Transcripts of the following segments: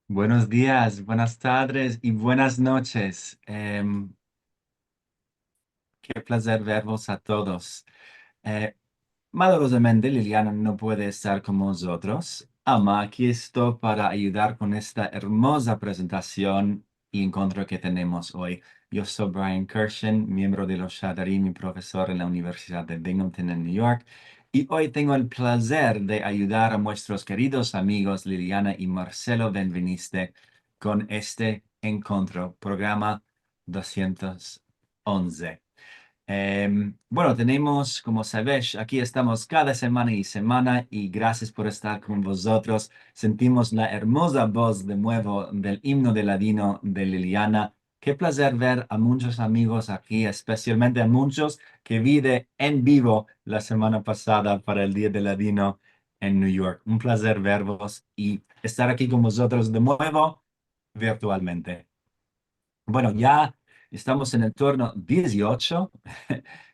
Buenos días, buenas tardes y buenas noches. Qué placer verlos a todos. Eh, Malorosamente, Liliana no puede estar con nosotros. Ama, aquí estoy para ayudar con esta hermosa presentación y encuentro que tenemos hoy. Yo soy Brian Kirshen, miembro de los Shadarim y profesor en la Universidad de Binghamton en New York. Y hoy tengo el placer de ayudar a nuestros queridos amigos Liliana y Marcelo Benveniste con este encuentro, programa 211. Bueno, tenemos, como sabéis, aquí estamos cada semana y semana y gracias por estar con vosotros. Sentimos la hermosa voz de nuevo del himno de ladino de Liliana. Qué placer ver a muchos amigos aquí, especialmente a muchos que vi en vivo la semana pasada para el Día del Ladino en New York. Un placer vervos y estar aquí con vosotros de nuevo virtualmente. Bueno, ya estamos en el turno 18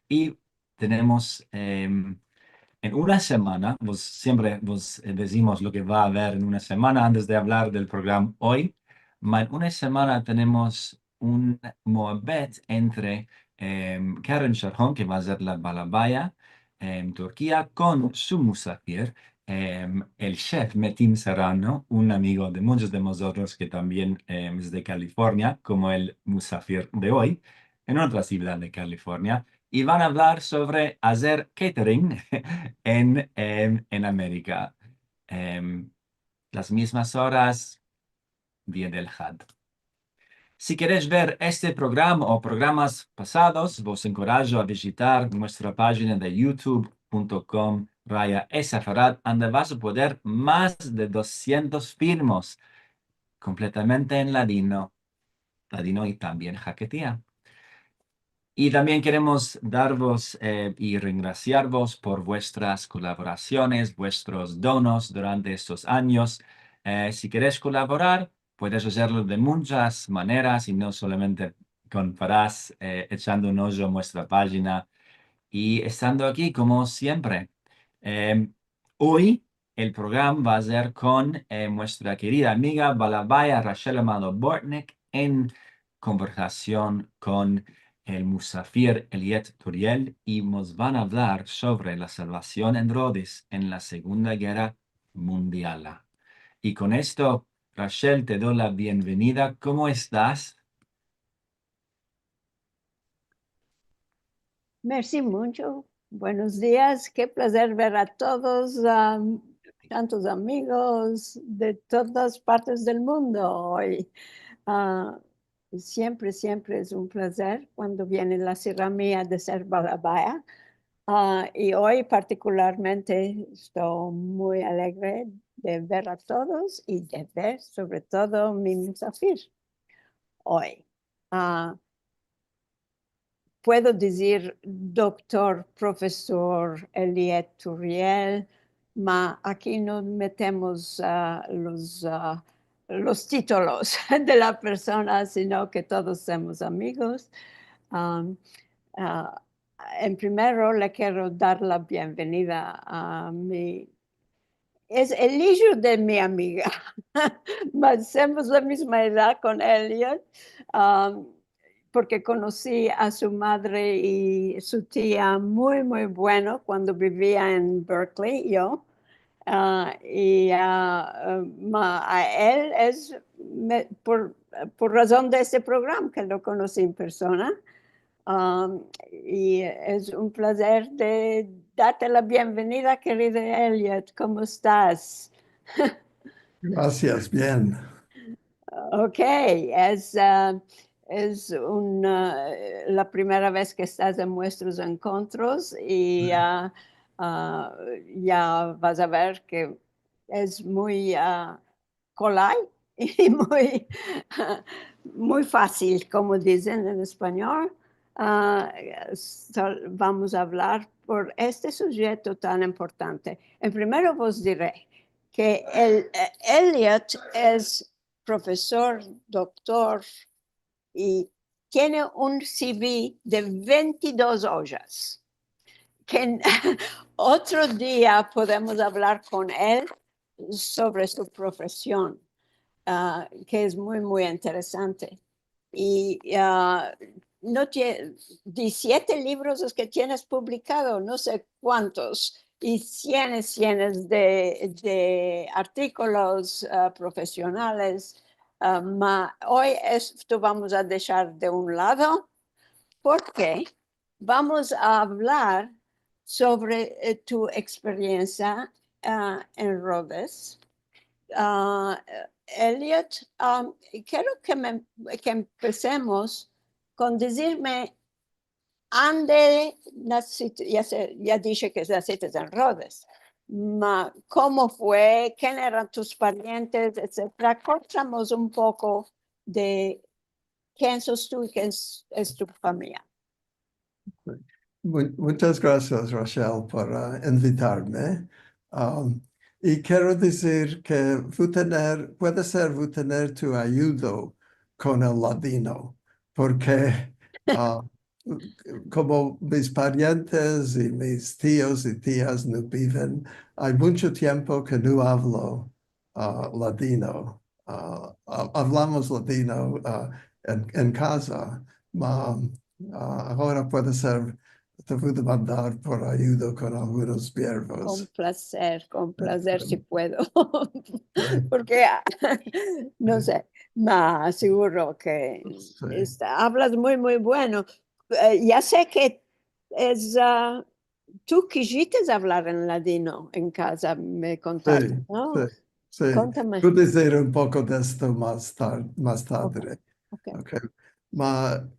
y tenemos en una semana, siempre decimos lo que va a haber en una semana antes de hablar del programa hoy, en una semana tenemos un Moabet entre Karen Sharhon, que va a ser la Balabaya en Turquía, con su musafir, el chef Metin Serrano, un amigo de muchos de nosotros que también es de California, como el musafir de hoy, en otra ciudad de California, y van a hablar sobre hacer catering en América. Em, las mismas horas, Día del Had. Si queréis ver este programa o programas pasados, vos encorajo a visitar nuestra página de youtube.com /esafarat, donde vas a poder más de 200 filmes completamente en ladino y también jaquetía. Y también queremos daros y regraciaros por vuestras colaboraciones, vuestros donos durante estos años. Si queréis colaborar, puedes hacerlo de muchas maneras y no solamente con Farás echando un ojo a nuestra página y estando aquí como siempre. Eh, Hoy el programa va a ser con nuestra querida amiga Balabaya Rachel Amado Bortnik en conversación con el Musafir Eliet Turiel y nos van a hablar sobre la salvación en Rhodes en la Segunda Guerra Mundial. Y con esto, Rachel, te doy la bienvenida. ¿Cómo estás? Merci mucho. Buenos días. Qué placer ver a todos, tantos amigos de todas partes del mundo hoy. Ah, siempre es un placer cuando viene la Sierra Mía de ser Balabaya. Y hoy particularmente estoy muy alegre de ver a todos y de ver sobre todo mi musafir hoy. Ah, Puedo decir doctor, profesor Eliet Turiel, ma aquí no metemos los títulos de la persona, sino que todos somos amigos. Um, uh, en primero le quiero dar la bienvenida a mi... Es el hijo de mi amiga, hacemos la misma edad con Elliot. Um, porque conocí a su madre y su tía muy bueno cuando vivía en Berkeley, yo. A él es por razón de este programa que lo conocí en persona. Y es un placer de darte la bienvenida, querida Elliot. ¿Cómo estás? Gracias, bien. Ok, la primera vez que estás en nuestros encuentros y ya vas a ver que es muy colay y muy fácil, como dicen en español. Ah, Vamos a hablar por este sujeto tan importante. En primero vos diré que Elliot es profesor, doctor y tiene un CV de 22 hojas. Que otro día podemos hablar con él sobre su profesión. que es muy, muy interesante. Y no 17 libros los que tienes publicado, no sé cuántos, y cienes de artículos profesionales. Hoy esto vamos a dejar de un lado porque vamos a hablar sobre tu experiencia en Rhodes. Elliot, quiero que empecemos con decirme, ¿ande naciste? Ya dije que naciste en Rhodes, ¿cómo fue? ¿Quién eran tus parientes? Etcétera. Contamos un poco de quién sos tú y quién es tu familia. Muchas gracias, Rachel, por invitarme. Y quiero decir que puede ser tener tu ayuda con el ladino, porque como mis parientes y mis tíos y tías no viven, hay mucho tiempo que no hablo ladino. Hablamos ladino en casa, ahora puede ser, te puedo mandar por ayuda con algunos verbos. Con placer si puedo, Sí. porque no sé, seguro que Sí. hablas muy, muy bueno. Ya sé que es, tú quisiste hablar en ladino en casa, me contaste, Sí, ¿no? sí. Contame. Puedo decir un poco de esto más Ok, tarde. ok. Okay. Ma,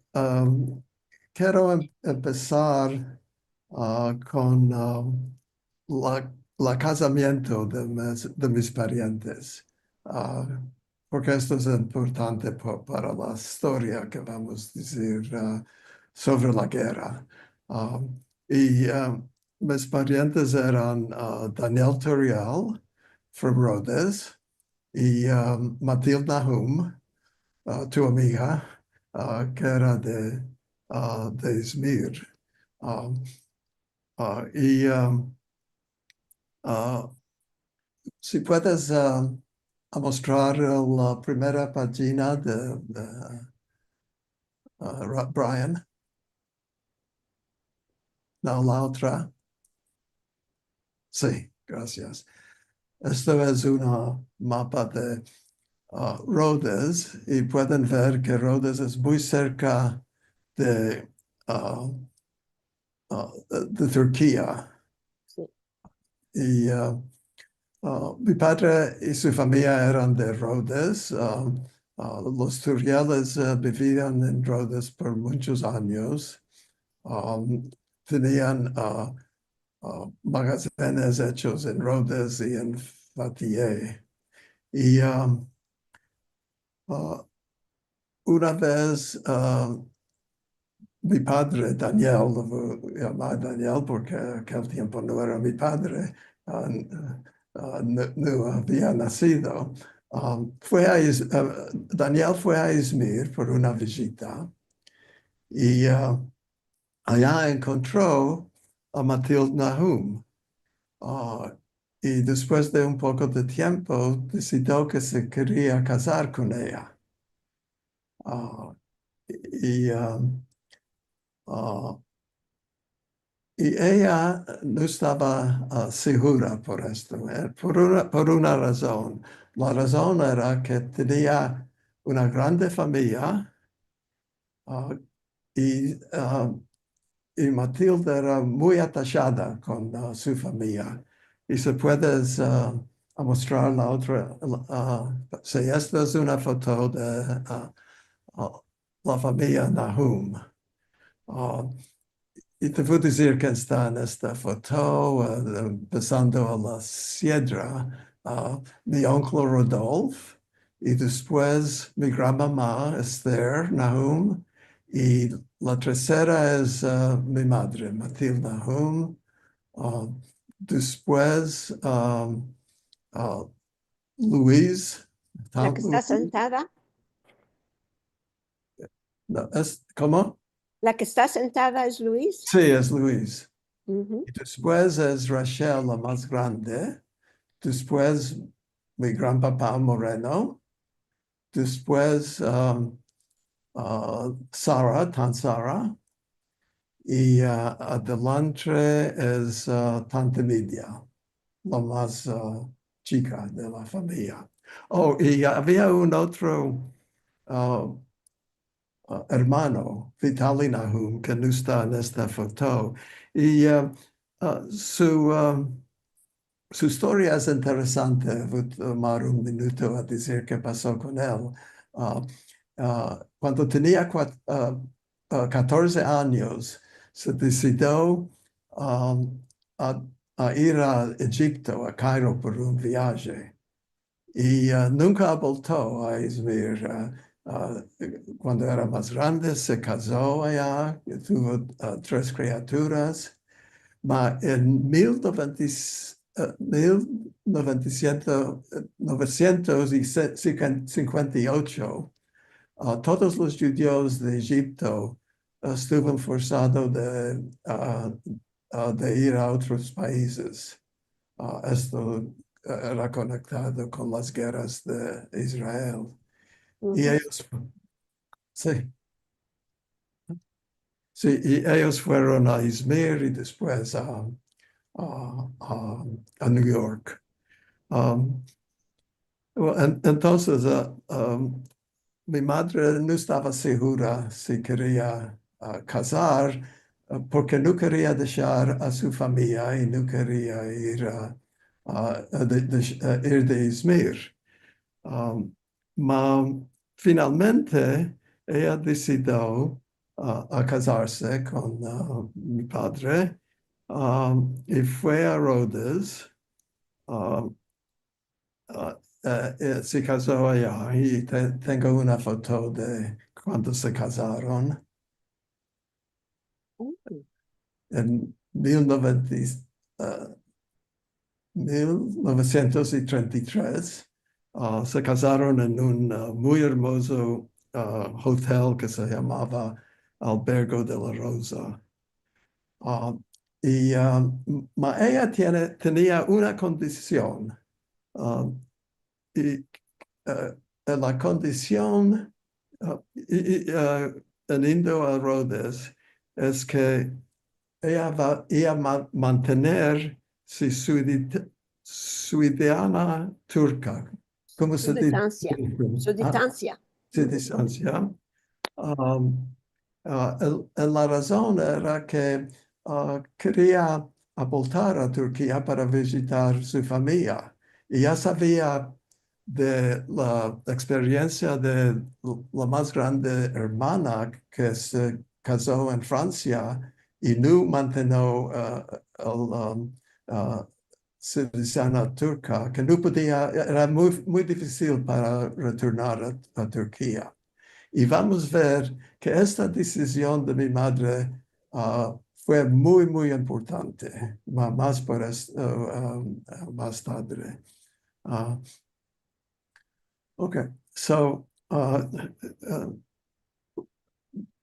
quiero empezar con la casamiento de mis parientes, ah, porque esto es importante para la historia que vamos a decir sobre la guerra. Ah, y mis parientes eran Daniel Turiel from Rhodes y Matilde Nahum, tu amiga, que era de Izmir. Um, y si puedes mostrar la primera página de Brian, no, la otra. Sí, gracias. Esto es una mapa de Rhodes y pueden ver que Rhodes es muy cerca de, uh, de Turquía. Sí. Y mi padre y su familia eran de Rhodes. Los Turieles vivían en Rhodes por muchos años. Tenían magazanes hechos en Rhodes y en Fatih. Y una vez mi padre, Daniel, lo voy a llamar Daniel porque aquel tiempo no era mi padre, no había nacido. Daniel fue a Izmir por una visita y allá encontró a Matilde Nahum. Y después de un poco de tiempo decidió que se quería casar con ella. Y uh, Y ella no estaba segura por esto, por una razón. La razón era que tenía una grande familia y, y Matilde era muy atachada con su familia. Y se puedes mostrar la otra. Sí, esta es una foto de la familia Nahum. Y te puedo decir que está en esta foto, pasando a la Sierra, mi oncle Rodolfo, y después mi gran mamá Esther Nahum, y la tercera es mi madre, Matilde Nahum. Después, Luis. La que está sentada, No, ¿cómo? la que está sentada es Luis. Sí, es Luis. Ujú. Y después es Rachel, la más grande. Después mi gran papá Moreno. después Sara, Tan Sara, y adelante es Tante Media, la más chica de la familia. Oh, y había un otro hermano, Vitaly Nahum, que no está en esta foto. Y su historia es interesante. Voy a tomar un minuto a decir qué pasó con él. Cuando tenía 14 años, se decidió a ir a Egipto, a Cairo, por un viaje. Y nunca voltó a Izmir. Cuando era más grande, se casó allá, tuvo 3 criaturas. Ma en 1958, todos los judíos de Egipto estuvieron forzados de ir a otros países. Esto era conectado con las guerras de Israel. Y ellos, sí, sí, y ellos fueron a Izmir y después a New York. Entonces, mi madre no estaba segura si quería casar porque no quería dejar a su familia y no quería ir ir de Izmir. Finalmente, ella decidió a casarse con mi padre y fue a Rhodes. Se casó allá y tengo una foto de cuando se casaron en 1933. Se casaron en un muy hermoso hotel que se llamaba Albergo de la Rosa. Y ella tenía una condición. Y la condición en Indo a Rhodes es que ella iba a mantener su idea turca. ¿Cómo se dice? Su distancia. Su distancia. La razón era que quería voltar a Turquía para visitar su familia. Y ya sabía de la experiencia de la más grande hermana que se casó en Francia y no mantuvo ciudadana turca, que no podía, era muy difícil para retornar a Turquía. Y vamos a ver que esta decisión de mi madre fue muy importante, más por esto, más tarde. Okay, so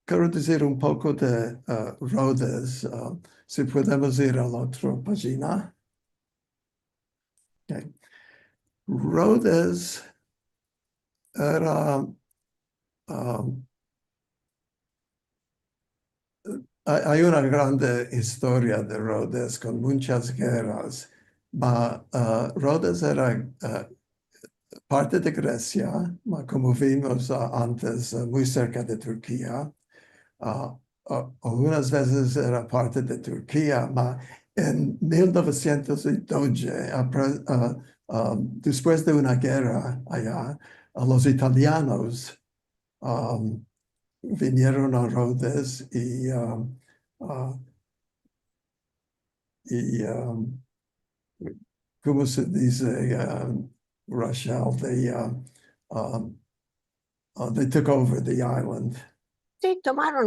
quiero decir un poco de Rhodes. Si podemos ir a la otra página. Okay. Rhodes era hay una grande historia de Rhodes con muchas guerras. Rhodes era parte de Grecia, como vimos antes, muy cerca de Turquía. Algunas veces era parte de Turquía, pero en 1912, después de una guerra allá, los italianos vinieron a Rhodes y ¿cómo se dice? Rochelle, they took over the island. Sí,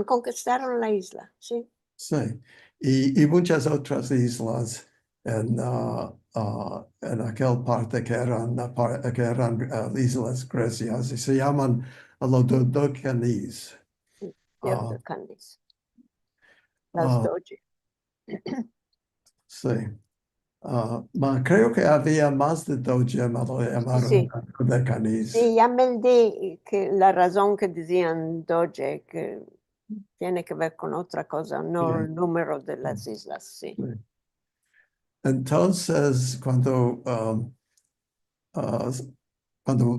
conquistaron la isla, sí. Sí, y muchas otras islas en aquel parte que eran islas grecias y se llaman los Dodecanese. Cierto, Candice. Las Doge. Sí. Ma creo que había más de dos gemas, lo llamaron Sí. de Canis. Sí, ya me di que la razón que decían Doge, que tiene que ver con otra cosa, no Sí. el número de las islas, sí. Entonces, cuando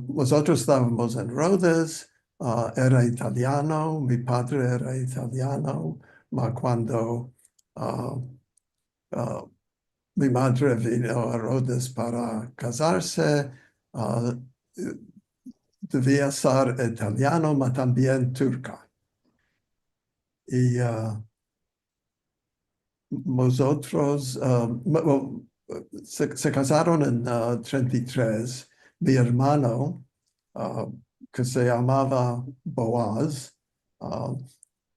nosotros estábamos en Rhodes, era italiano, mi padre era italiano, ma cuando mi madre vino a Rhodes para casarse, debía ser italiano, ma también turca. Y nosotros se casaron en 33. Mi hermano, que se llamaba Boaz,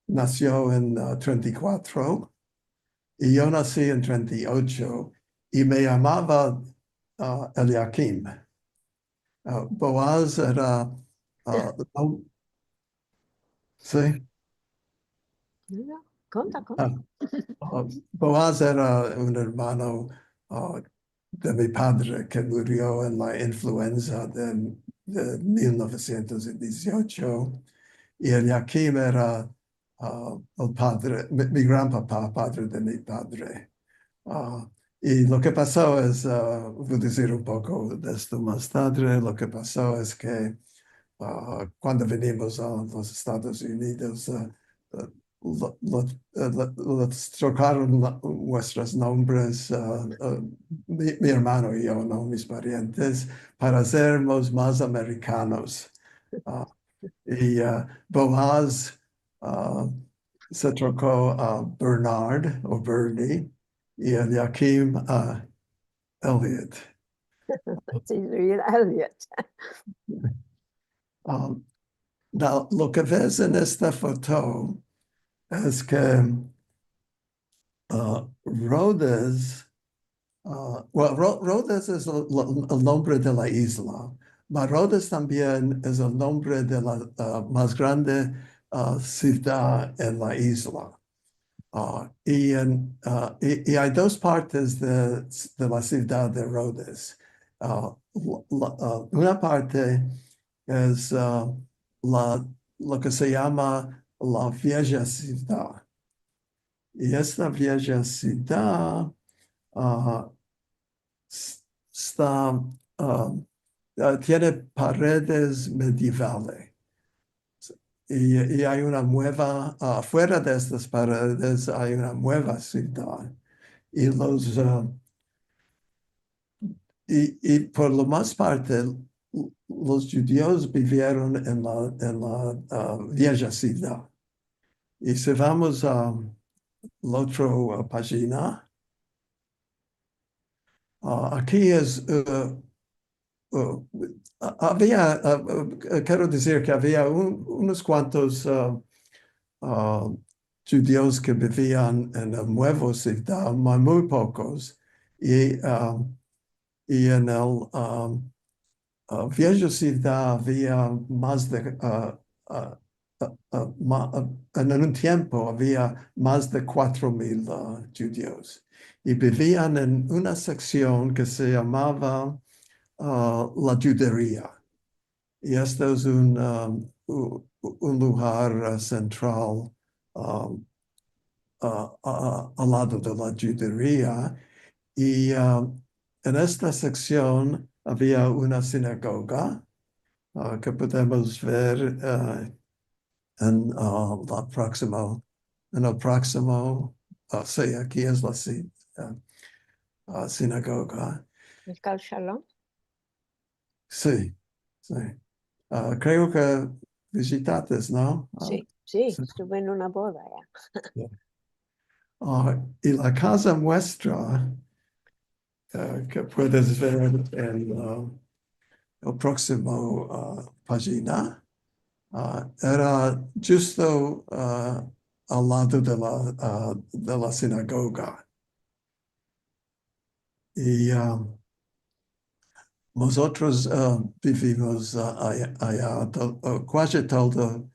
nació en 34 y yo nací en 38 y me llamaba Eliakim. Boaz era... sí. No, conta. Boaz era un hermano de mi padre que murió en la influenza de 1918 y Eliakim era el padre, mi gran papá, padre de mi padre. Y lo que pasó es, voy a decir un poco de esto más tarde, lo que pasó es que cuando venimos a los Estados Unidos, los trocaron nuestros nombres, mi hermano y yo, no mis parientes, para sermos más americanos. Y Boaz se trocó a Bernard o Bernie y Eliakim a Elliot. Sí, Elliot. Lo que ves en esta foto es que Rhodes, Rhodes es el nombre de la isla, pero Rhodes también es el nombre de la más grande ciudad en la isla. Y hay dos partes de la ciudad de Rhodes. Una parte es lo que se llama la vieja ciudad. Y esta vieja ciudad está, tiene paredes medievales. Y hay una nueva, afuera de estas paredes hay una nueva ciudad. Y y por lo más parte, los judíos vivieron en la vieja ciudad. Y si vamos a la otra página, aquí es, había, quiero decir que había unos cuantos judíos que vivían en el nuevo ciudad, muy pocos, y en el viejo ciudad había más de, en un tiempo había más de 4,000 judíos y vivían en una sección que se llamaba la judería. Y este es un lugar central al lado de la judería. Y en esta sección había una sinagoga que podemos ver en el próximo, sí, aquí es la sinagoga. El Cal Shalom. Sí, sí. Creo que visitaste, ¿no? Sí, sí. estuve en una boda ya. Y la casa muestra que puedes ver en el próximo página, era justo al lado de la sinagoga. Y nosotros vivimos allá casi todo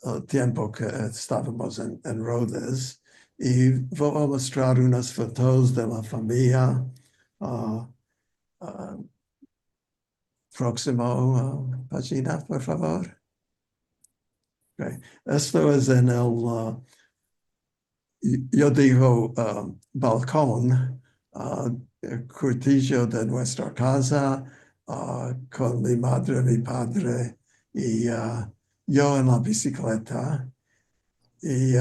el tiempo que estábamos en Rhodes. y voy a mostrar unas fotos de la familia. Ah, ah, próximo página, por favor. Okay. Esto es en el, yo digo, balcón, curtillo de nuestra casa, con mi madre, mi padre y yo en la bicicleta. Y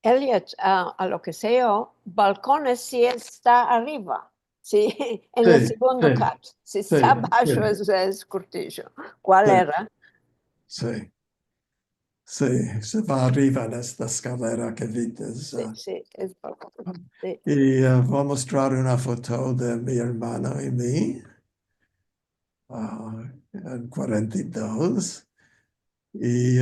Elliot, a lo que sé yo, balcones sí está arriba, sí, en el sí, segundo sí, cut. Si sí, está abajo sí, es cortillo. ¿Cuál sí, era? sí, sí, se va arriba en esta escalera que viste. Sí, sí, es balcón. Sí. Y voy a mostrar una foto de mi hermano y mí en 42. Y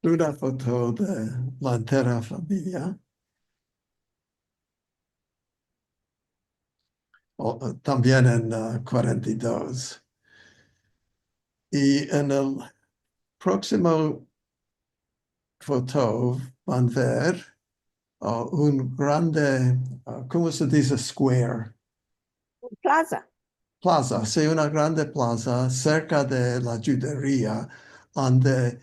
una foto de la entera familia. También en 42. Y en el próximo foto van a ver un grande, ¿cómo se dice? Square. Plaza. Plaza, sí, una grande plaza cerca de la judería, donde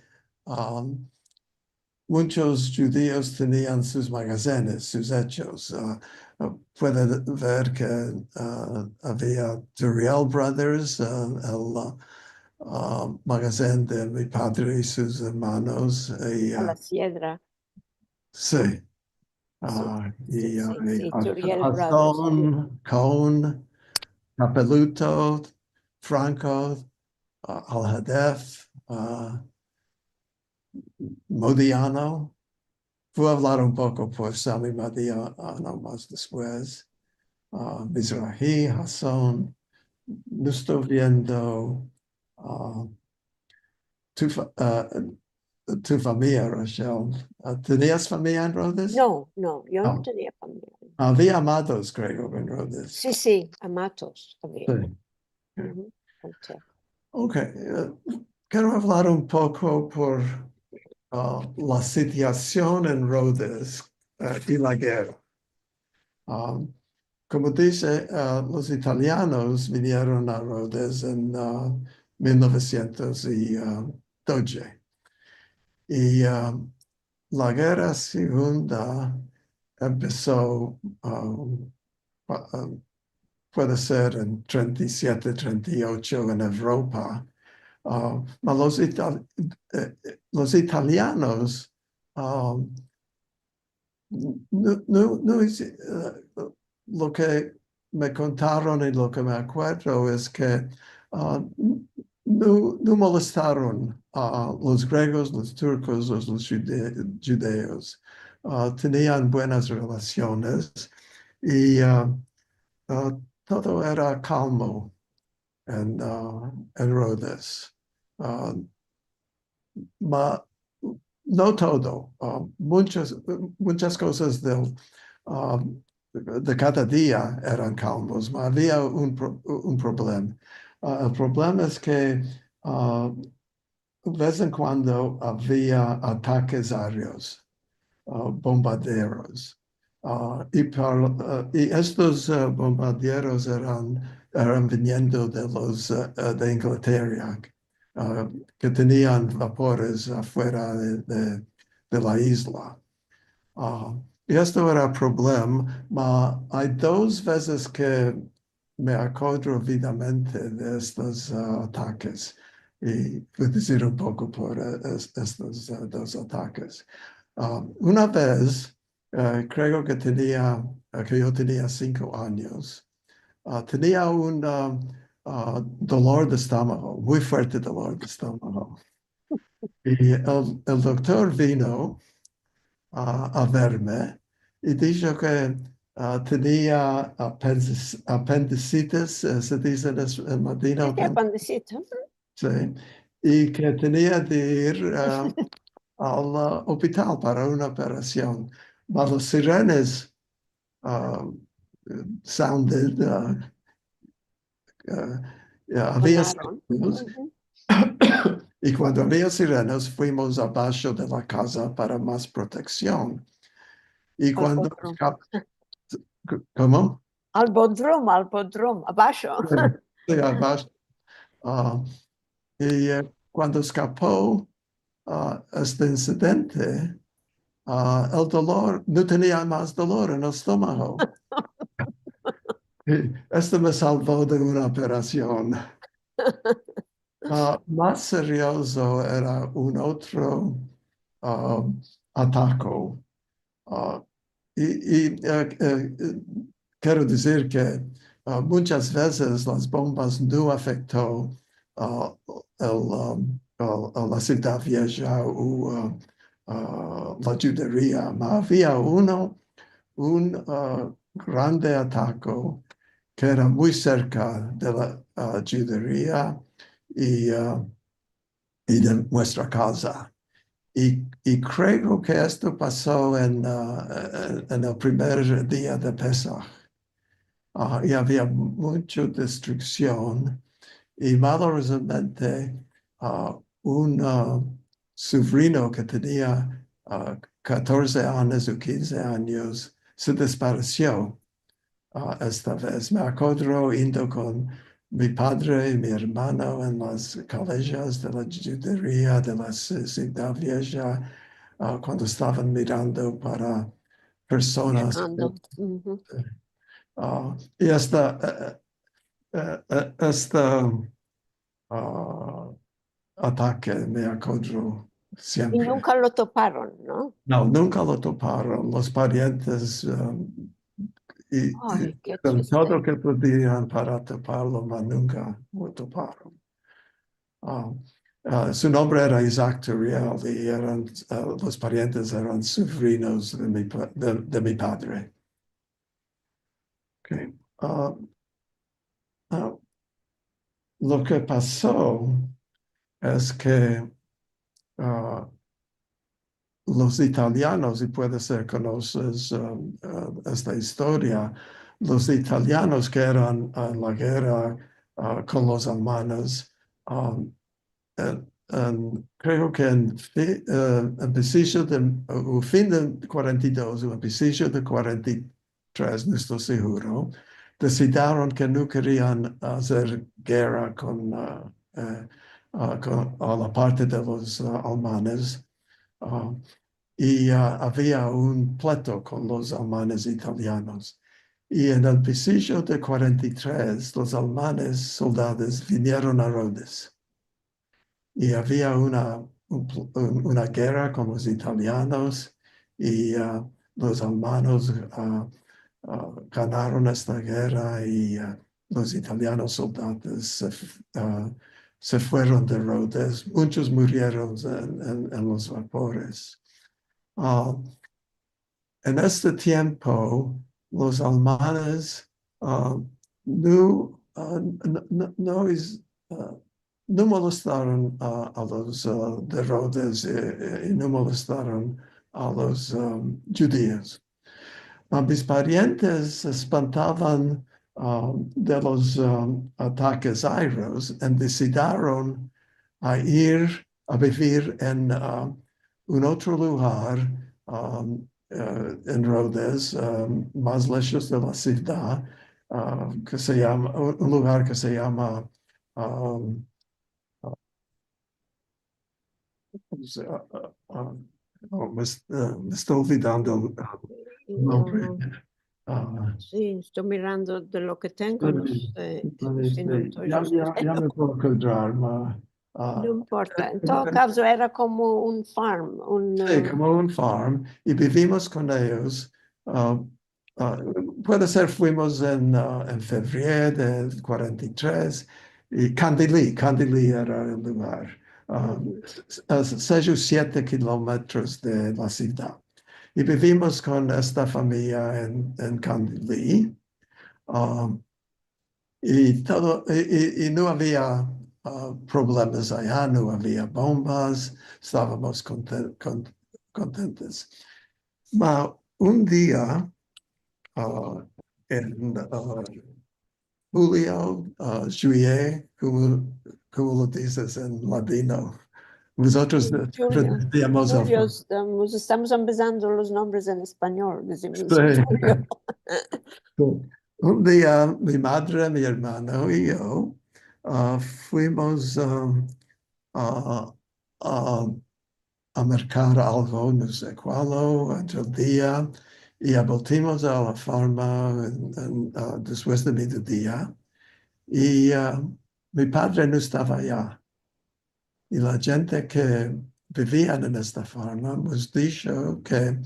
muchos judíos tenían sus magazanes, sus hechos. Puede ver que había Turiel Brothers, el magazine de mi padre y sus hermanos. Y, A la Sierra. sí. Sí, sí, Y sí, sí, Turiel Brothers. Hassan, Cohn, Capeluto, Franco, Al-Hadef, Modiano. Voy a hablar un poco por Sami Modiano más después. Mizrahi, Hassan. No estoy viendo tu, tu familia, Rachel. ¿Tenías familia en Rhodes? No, no, yo no No. tenía familia. Había amados, creo, en Rhodes. Sí, sí, a Matos había. Sí. Ujú, ok. Ok. Quiero hablar un poco por la situación en Rhodes y la guerra. Como dice, los italianos vinieron a Rhodes en 1912 y la guerra segunda empezó, puede ser en 37, 38 en Europa. Ma los italianos lo que me contaron y lo que me acuerdo es que no molestaron a los griegos, los turcos, los judeos. Tenían buenas relaciones y todo era calmo en Rhodes. Ma no todo, muchas cosas de cada día eran calmos, pero había un problema. El problema es que de vez en cuando había ataques aéreos, bombarderos. Y estos bombarderos eran viniendo de los de Inglaterra, que tenían vapores afuera de la isla. Y esto era el problema, pero hay dos veces que me acuerdo vividamente de estos ataques. Y voy a decir un poco por estos dos ataques. Una vez, creo que yo tenía 5 años, tenía un dolor de estómago, muy fuerte dolor de estómago. Y el doctor vino a verme y dijo que tenía apendicitis, se dice en latino, Este apandecito. sí, y que tenía de ir al hospital para una operación. Pero los sirenes sounded, había Sonaron. sirens, Ujú. Y cuando había sirenas, fuimos abajo de la casa para más protección. Y cuando... Bodrum. ¿Cómo? Al bodrum, abajo. Sí, abajo. Ah, y cuando escapó este incidente, el dolor, no tenía más dolor en el estómago. Y esto me salvó de una operación. Más serioso era un otro ah, ataque. Ah, quiero decir que muchas veces las bombas no afectó ah, la ciudad vieja o la judería. Había un grande ataque que era muy cerca de la judería y de nuestra casa. Y creo que esto pasó en el primer día de Pesach. Y había mucha destrucción. Y malorosamente, un sobrino que tenía 14 años o 15 años se desapareció esta vez. Me acuerdo indo con mi padre y mi hermano en las colegios de la judería de la ciudad vieja cuando estaban mirando para personas. Buscando. Ujú. Y este ataque me acuerdo Y siempre. nunca lo toparon, ¿no? No, nunca lo toparon. Los parientes Ay, qué hicieron todo triste. lo que podían para taparlo, pero nunca lo taparon. Ah, su nombre era Isaac Turiel y los parientes eran sobrinos de mi padre. Okay. Ah, lo que pasó es que los italianos, y puede ser conoces esta historia, los italianos que eran en la guerra con los alemanes, creo que en principio o fin de 42 o en principio de 43, no estoy seguro, decidieron que no querían hacer guerra a la parte de los alemanes. Uh, y había un pleito con los alemanes italianos. Y en el principio de 43, los alemanes soldados vinieron a Rhodes. Y había una guerra con los italianos y los alemanes ganaron esta guerra y los italianos soldados se fueron de Rhodes. Muchos murieron en los vapores. En este tiempo, los alemanes no, no molestaron a los de Rhodes y no molestaron a los judíos. Mis parientes se espantaban de los ataques aéreos y decidieron ir a vivir en un otro lugar en Rhodes, más lejos de la ciudad, que se llama, un lugar que se llama, me estoy olvidando el nombre. Sí, estoy mirando de lo que tengo, no sé si no estoy Ya me puedo acordar. No importa. En todo caso, era como un farm, Sí, como un farm, y vivimos con ellos. Puede ser, fuimos en febrero del 43, y Candilly era el lugar, 6 o 7 kilómetros de la ciudad. Y vivimos con esta familia en Candilly. Y no había problemas allá, no había bombas, estábamos contentos. Un día, en julio, juillet, como lo dices en ladino, Nosotros siempre Julio. decíamos Julio, Alfonso. estamos empezando los nombres en español, decimos Sí. Julio. Un día mi madre, mi hermano y yo fuimos a, a, a mercar algo, no sé cuál, otro día, y voltimos a la farma después de mediodía, y mi padre no estaba allá. Y la gente que vivían en esta farma nos dijo que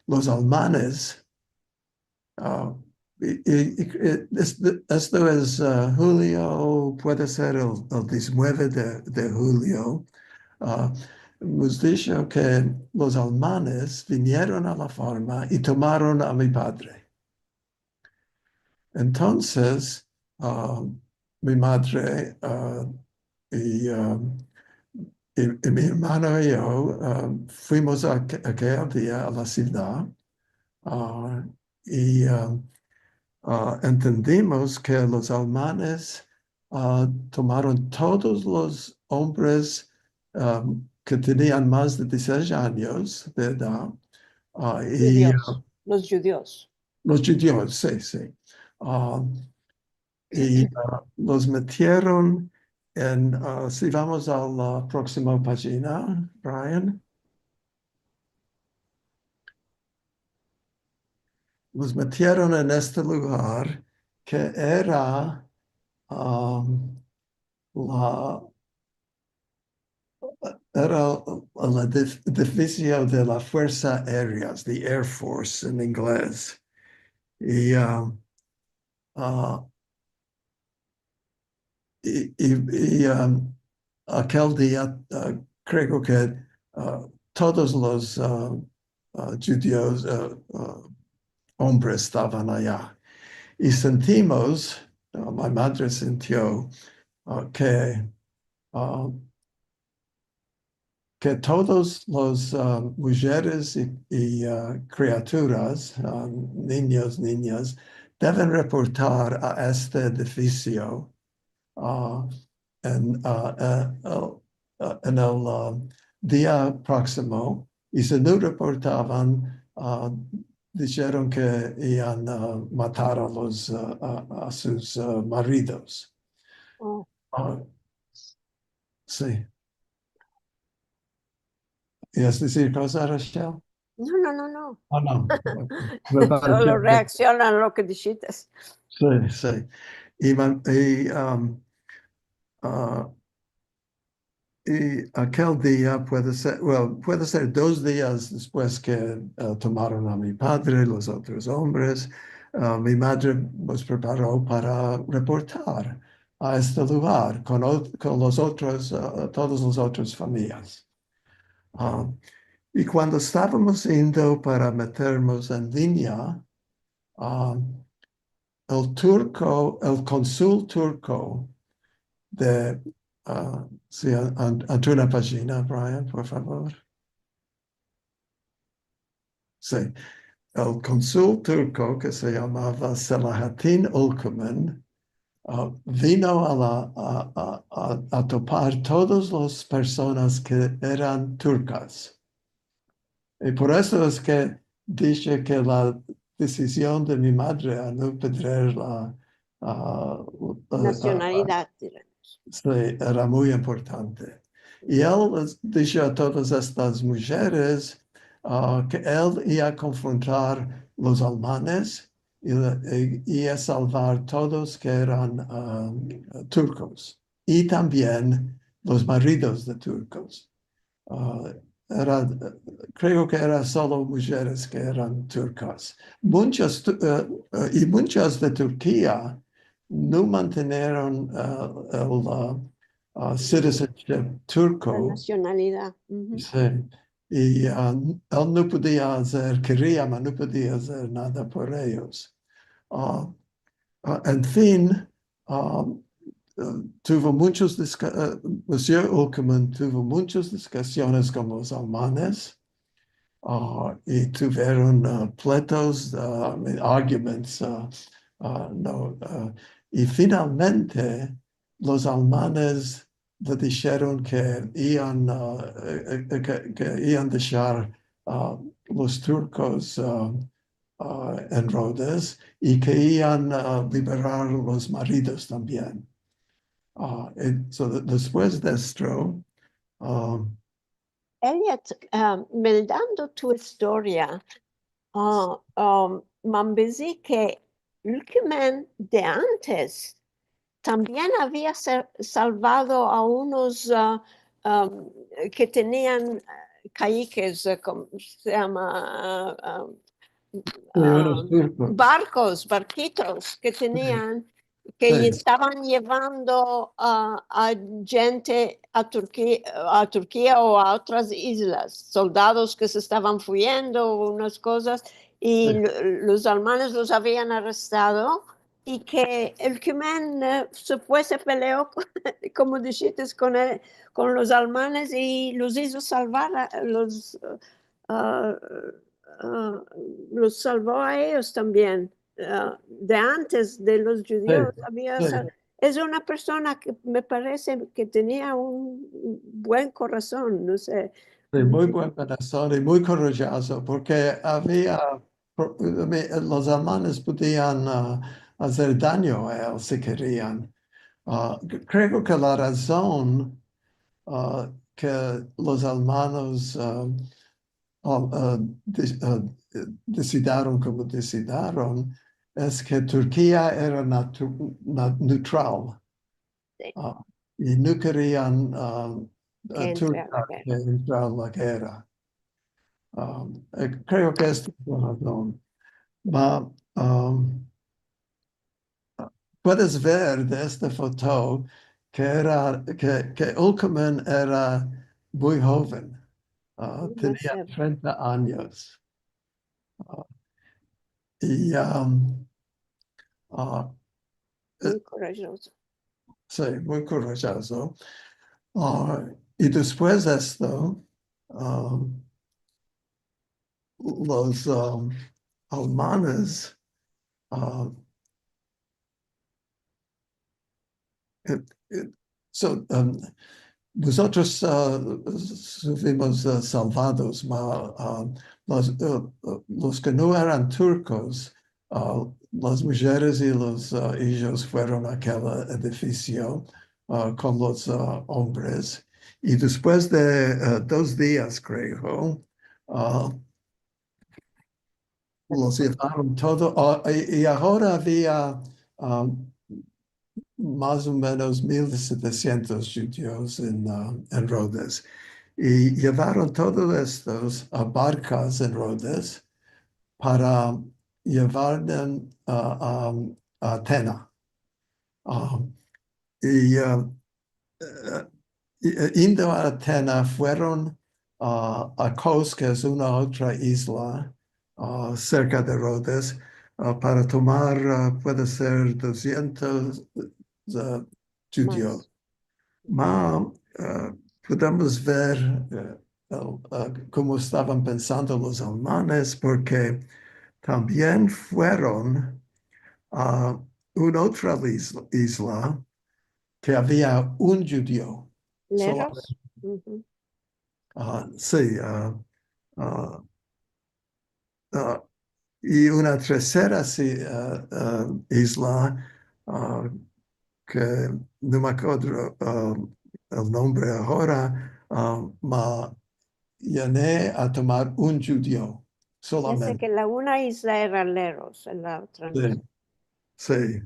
los alemanes, esto es julio, puede ser el 19 de julio, nos dijo que los alemanes vinieron a la farma y tomaron a mi padre. Entonces, mi madre y mi hermano y yo fuimos aquel día a la ciudad y entendimos que los alemanes tomaron todos los hombres que tenían más de 16 años de edad y Judíos, los judíos. los judíos, sí, sí. Y los metieron si vamos a la próxima página, Brian, los metieron en este lugar que era era el edificio de la Fuerza Aéreas, the Air Force en inglés. Y, aquel día creo que todos los judíos, hombres estaban allá. Y sentimos, mi madre sintió que todos los mujeres y criaturas, niños, niñas, deben reportar a este edificio en el día próximo, y si no reportaban, dijeron que iban a matar a sus maridos. Oh, Sí. ¿Quieres decir cosas, Rachel? no. Oh, no. Solo reaccionan a lo que dijiste. Sí, sí. Y aquel día puede ser, puede ser 2 días después que tomaron a mi padre, los otros hombres. Mi madre nos preparó para reportar a este lugar con los otros, todas las otras familias. Y cuando estábamos yendo para meternos en línea, el cónsul turco sí, ante una página, Brian, por favor. Sí, el cónsul turco que se llamaba Selahattin Ülkümen vino a topar todas las personas que eran turcas. Y por eso es que dije que la decisión de mi madre a no pedir Nacionalidad. sí, era muy importante. Y él les dijo a todas estas mujeres que él iba a confrontar los alemanes y a salvar todos que eran turcos y también los maridos de turcos. Creo que eran solo mujeres que eran turcas. Muchas de Turquía no mantenieron el citizenship La turco. nacionalidad. Sí. Y él no podía quería, pero no podía hacer nada por ellos. En fin, tuvo Monsieur Ülkümen tuvo muchas discusiones con los alemanes y tuvieron pleitos, arguments, no, y finalmente los alemanes le dijeron que iban, que iban a dejar los turcos en Rhodes y que iban a liberar los maridos también. Después de esto, Elliot, meldando tu historia, Mambesi que Ulkemen de antes también había salvado a unos que tenían caíques, ¿cómo se llama? unos turcos. Barquitos que tenían, que Sí. estaban llevando a gente a Turquía o a otras islas, soldados que se estaban huyendo, unas cosas, y Sí. los alemanes los habían arrestado y que el Cumen se peleó, como dijiste, con los alemanes y los hizo salvar, ah, los salvó a ellos también. De antes de los judíos Sí. es una persona que me parece que tenía un buen corazón, no sé. Sí, muy buen corazón y muy corajoso, porque los alemanes podían hacer daño a él si querían. Creo que la razón que los alemanes decidieron como decidieron es que Turquía era neutral Sí. y no querían Que entre a la Turquía guerra. entrar en la guerra. Creo que es la razón. Puedes ver de esta foto que Ulkeman era muy joven. Tenía 30 años. Y Muy corajoso. sí, muy corajoso. Y después de esto, los alemanes nosotros fuimos salvados, los que no eran turcos, las mujeres y los hijos fueron a aquel edificio con los hombres. Y después de 2 días, creo, los llevaron todo. Y ahora había más o menos 1,700 judíos en Rhodes. Y llevaron todos estos a barcas en Rhodes para llevarlos a Atenas. Y indo a Atenas fueron a Kos, que es una otra isla cerca de Rhodes, para tomar, puede ser 200 judíos. Podemos ver cómo estaban pensando los alemanes, porque también fueron a una otra isla que había un judío. Leros. Sí, y una tercera isla que no me acuerdo el nombre ahora, ma llené a tomar un judío Dice solamente. que la una isla era Leros, en la otra no. Sí, sí.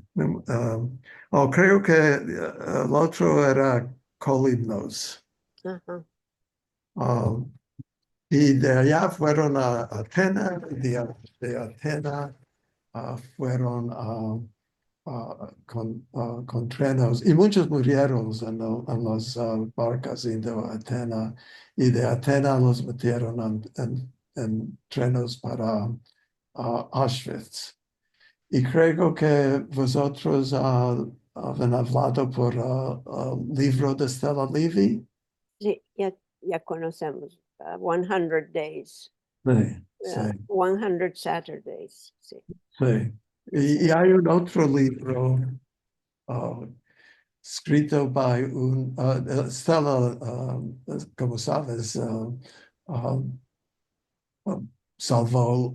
Creo que el otro era Colimnos. Ajá. Y de allá fueron a Atenas, de Atenas fueron con trenes, y muchos murieron en las barcas indo a Atenas, y de Atenas los metieron en trenes para Auschwitz. Y creo que vosotros habéis hablado por el libro de Stella Levy. Sí, ya conocemos. 100 Days. Sí, sí. 100 Saturdays. Sí. Sí. Y hay un otro libro escrito by Stella, como sabes, salvó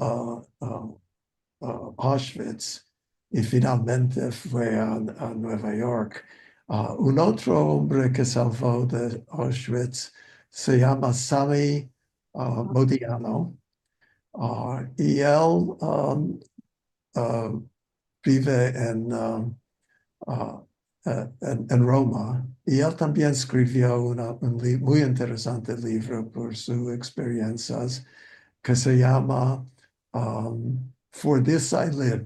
Auschwitz y finalmente fue a Nueva York. Un otro hombre que salvó de Auschwitz se llama Sami Modiano, y él vive en Roma, y él también escribió un muy interesante libro por sus experiencias que se llama For This I Live,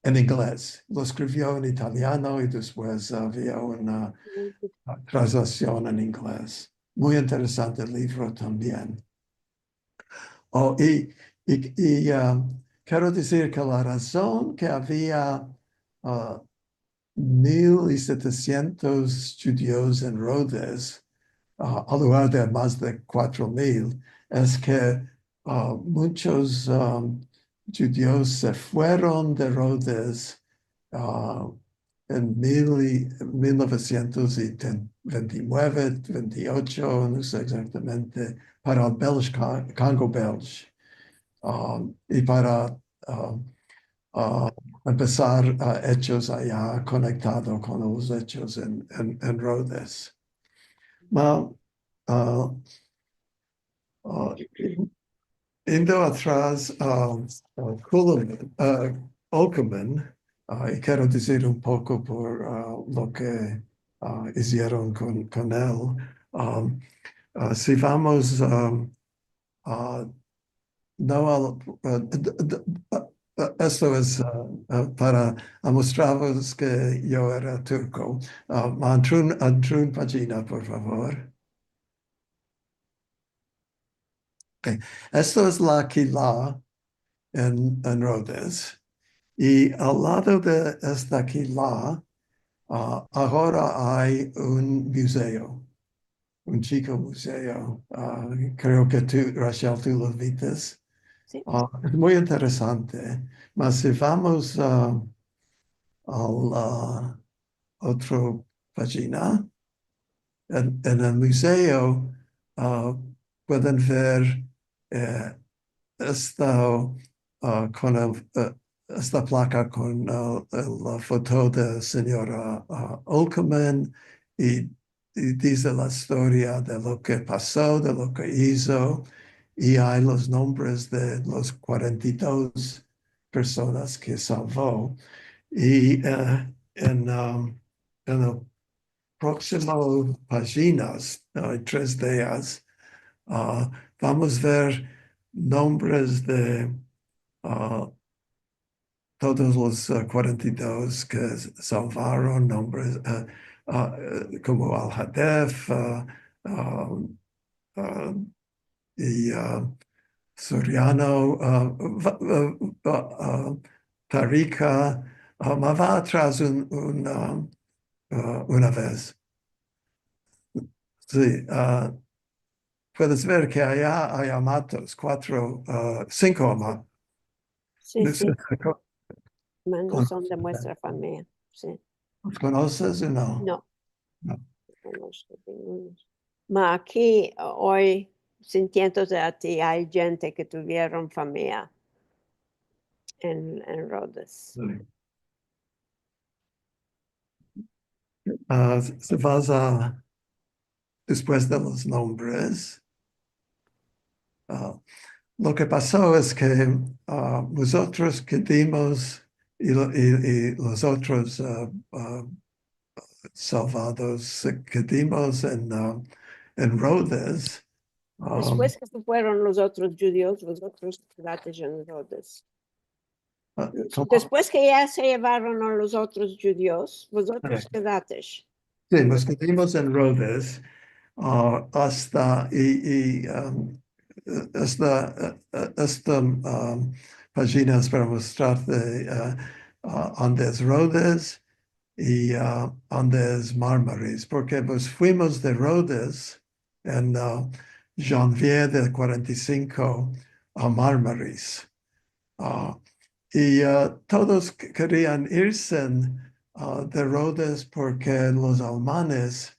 en inglés. Lo escribió en italiano y después había una traslación en inglés. Muy interesante el libro también. Quiero decir que la razón que había 1,700 judíos en Rhodes, al lugar de más de 4,000, es que muchos judíos se fueron de Rhodes en 1929, 28, no sé exactamente, para el Congo belge, y para empezar hechos allá conectado con los hechos en Rhodes. Indo atrás Olkeman, y quiero decir un poco por lo que hicieron con él. Si vamos no esto es para mostraros que yo era turco. Antrun página, por favor. Okay. Esto es la Quilá en Rhodes. Y al lado de esta Quilá, ahora hay un museo, un chico museo. Creo que tú, Rachel, tú lo viste. Sí. Es muy interesante. Mas si vamos a la otra página, en el museo pueden ver esta, esta placa con la foto de señora Olkeman y dice la historia de lo que pasó, de lo que hizo, y hay los nombres de los 42 personas que salvó. Y en el próximo páginas, hay 3 de ellas, vamos a ver nombres de todos los 42 que salvaron, nombres como Al-Hadef y Soriano, Tarika, me va atrás una vez. Sí, puedes ver que allá hay amatos, 5 amatos. Sí, sí, no son de nuestra familia. Sí. ¿Los conoces o no? No, No. no conozco ninguno. Ma aquí hoy, sintiendo de ti, hay gente que tuvieron familia en Rhodes. Si vas después de los nombres, lo que pasó es que nosotros que dimos y los otros salvados que dimos en Rhodes. Después que se fueron los otros judíos, los otros quedaste en Rhodes. Después que ya se llevaron a los otros judíos, vosotros quedaste. Sí, nos quedamos en Rhodes hasta esta página es para mostrarte donde es Rhodes y donde es Marmaris, porque pues fuimos de Rhodes en janvier del 45 a Marmaris. Y todos querían irse de Rhodes porque los alemanes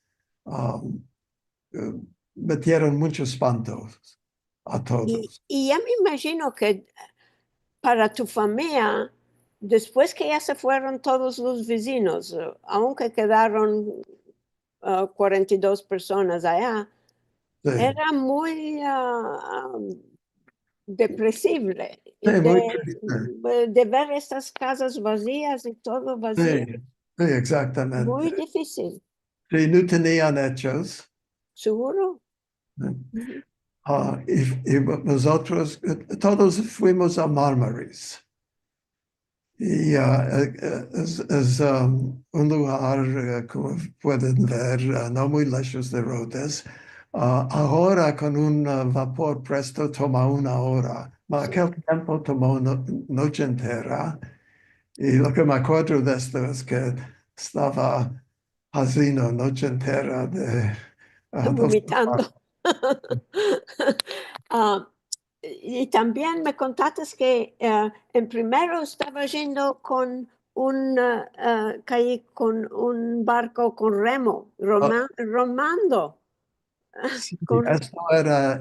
metieron muchos espantos a todos. Y ya me imagino que para tu familia, después que ya se fueron todos los vecinos, aunque quedaron 42 personas allá, Sí, era muy depresible sí, muy triste. de ver estas casas vacías y todo Sí, vacío. sí, exactamente. Muy difícil, Sí, no tenían hechos. seguro. ¿No? Ujú. Y nosotros todos fuimos a Marmaris. Y es un lugar, como pueden ver, no muy lejos de Rhodes. Ahora con un vapor presto toma una hora. Ma Sí. aquel tiempo tomó una noche entera. Y lo que me acuerdo de esto es que estaba haciendo noche entera de dos. Vomitando. Ah, y también me contaste que en primero estaba yendo con caí con un barco con remo, romando. Sí, Con, esto era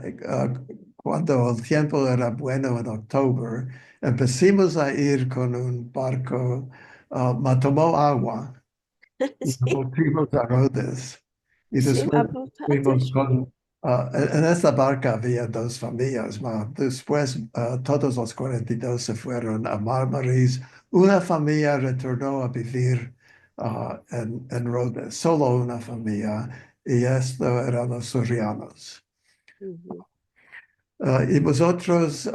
cuando el tiempo era bueno en octubre. Empecimos a ir con un barco, me tomó agua y sí, nos fuimos a Rhodes. Y sí, después vamos a fuimos con, en esta barca había dos familias, después todos los 42 se fueron a Marmaris. Una familia retornó a vivir en Rhodes, solo una familia, y esto eran los sorianos. Ujú. Y vosotros,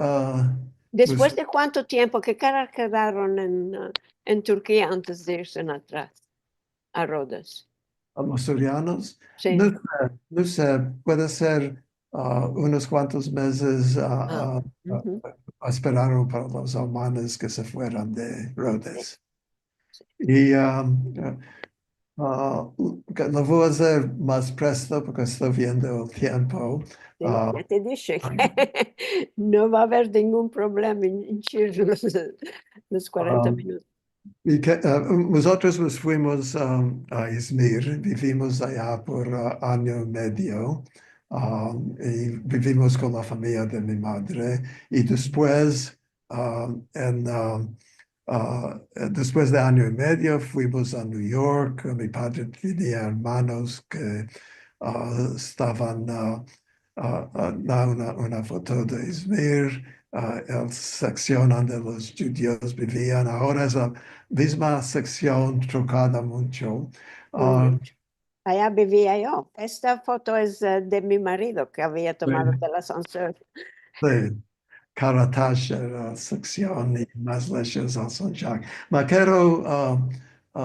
¿Después de cuánto tiempo? ¿Qué cara quedaron en Turquía antes de irse atrás a Rodas? los sorianos, no Sí. sé, no sé, puede ser unos cuantos meses Ujú. esperaron para los alemanes que se fueran de Sí, Rhodes. sí. Y lo voy a hacer más presto porque estoy viendo el tiempo. Sí, Ah, ya te dije que no va a haber ningún problema en hinchir los 40 ah, minutos. y nosotros nos fuimos a Izmir, vivimos allá por año y medio, y vivimos con la familia de mi madre. Y después, después de año y medio, fuimos a New York. Mi padre tenía hermanos que estaban, da una foto de Izmir, la sección donde los judíos vivían. Ahora es la misma sección trocada mucho. Ah, Mucho. Allá vivía yo. Esta foto es de mi marido que había tomado de las 11. sí, Karatash era la sección y más lejos a San Jacques. Me quiero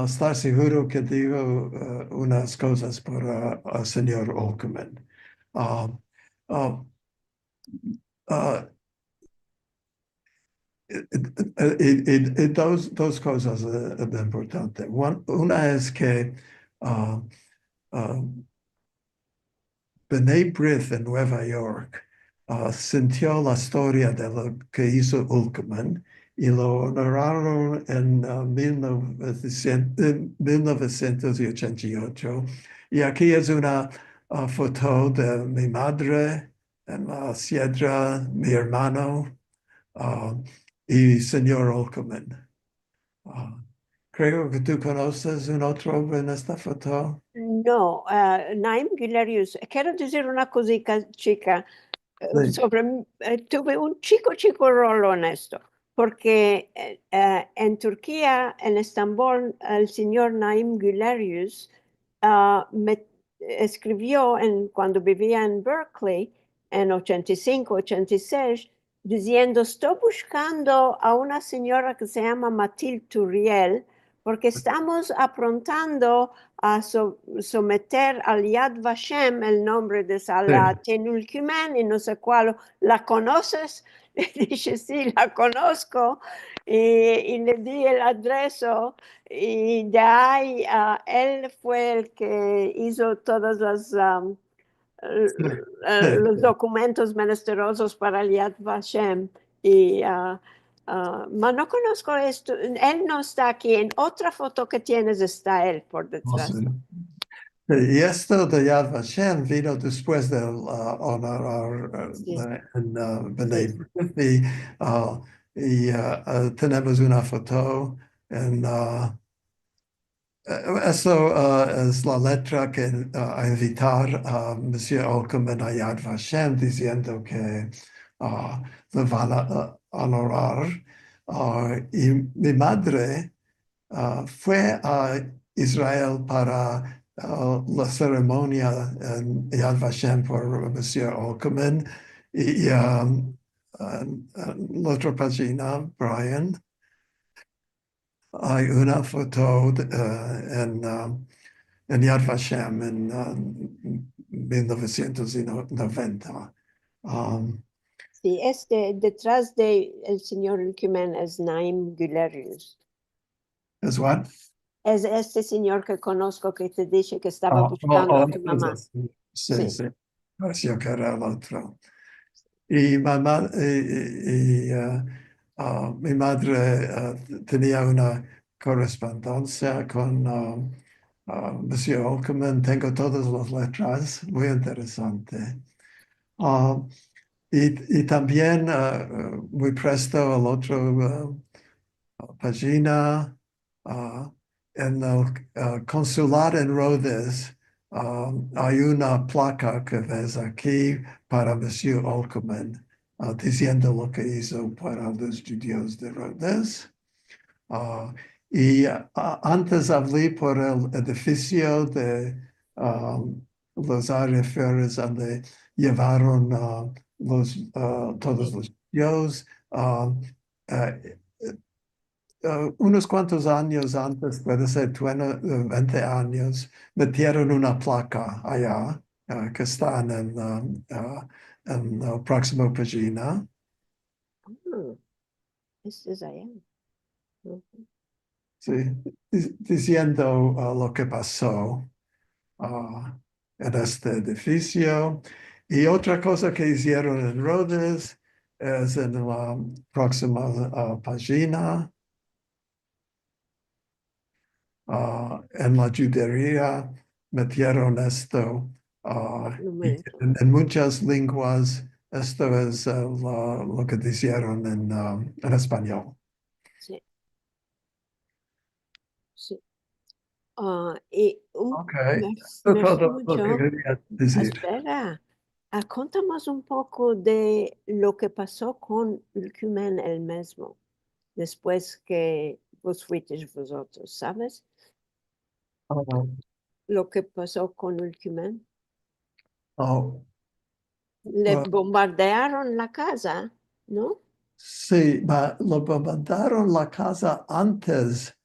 estar seguro que digo unas cosas por el señor Olkerman. Ah, ah, ah, y dos cosas importantes. Una es que ah, ah, B'nai B'rith en Nueva York sintió la historia de lo que hizo Ulkman y lo honoraron en 1988. Y aquí es una foto de mi madre en la sierra, mi hermano ah, y señor Olkerman. Ah, creo que tú conoces un otro hombre en esta foto. No, Naim Gilarius. Quiero decir una cosita chica. Sí, Sobre, tuve un chico rolo en esto, porque en Turquía, en Estambul, el señor Naim Gülerius me escribió cuando vivía en Berkeley en 85, 86, diciendo, estoy buscando a una señora que se llama Mathilde Turiel, porque estamos aprontando a someter al Yad Vashem el nombre de Salah sí, Tenulkimen y no sé cuál. ¿La conoces? Le dije, sí, la conozco. Y le di el adreso y de ahí él fue el que hizo todos sí, sí. los documentos menesterosos para el Yad Vashem. Y Ma no conozco esto. Él no está aquí. En otra foto que tienes está él por detrás. Y esto de Yad Vashem vino después del honorar Sí. en B'nai B'rith, y tenemos una foto en eso es la letra que a invitar a Monsieur Olcommen a Yad Vashem diciendo que le van a honorar. Y mi madre fue a Israel para la ceremonia en Yad Vashem por Monsieur Olcommen y la otra página, Brian. Hay una foto en Yad Vashem en 1990. Sí, detrás de el señor Ulkumen es Naim Gulerius. ¿Es what? Es este señor que conozco que te dije que estaba buscando a tu mamá. Sí, Sí. sí. Pareció que era el otro. Y mamá, mi madre tenía una correspondencia con Monsieur Olcommen. Tengo todas las letras, muy interesante. Y también muy presto al otro página, en el consulado en Rhodes, hay una placa que ves aquí para Monsieur Olcommen, diciendo lo que hizo para los judíos de Rhodes. Y antes hablé por el edificio de los Areferes donde llevaron todos los judíos. Unos cuantos años antes, puede ser 20 años, metieron una placa allá que está en la próxima página. Este es allá. Sí, diciendo lo que pasó en este edificio. Y otra cosa que hicieron en Rhodes es en la próxima página. En la judería metieron esto en muchas lenguas. Esto es lo que dijeron en español. Sí. Sí. Y Okay. me Todo lo que mucho. quería decir. Espera, contamos un poco de lo que pasó con Ulkumen el mismo, después que vos fuisteis vosotros, ¿sabes? Lo que pasó con Ulkumen. Oh, Le bombardearon la casa, ¿no? sí, lo bombardearon la casa antes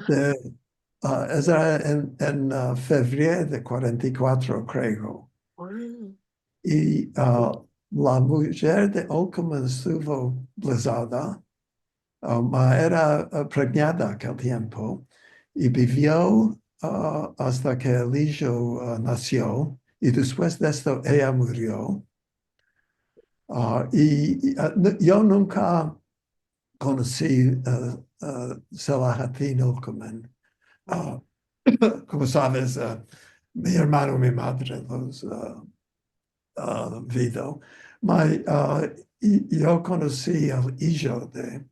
de, era en febrero de 44, creo. Wow. Y la mujer de Olcommen estuvo blesada, era preñada aquel tiempo y vivió hasta que el hijo nació y después de esto ella murió. Yo nunca conocí Selahattin Olcommen. Como sabes, mi hermano y mi madre los vido. Yo conocí al hijo de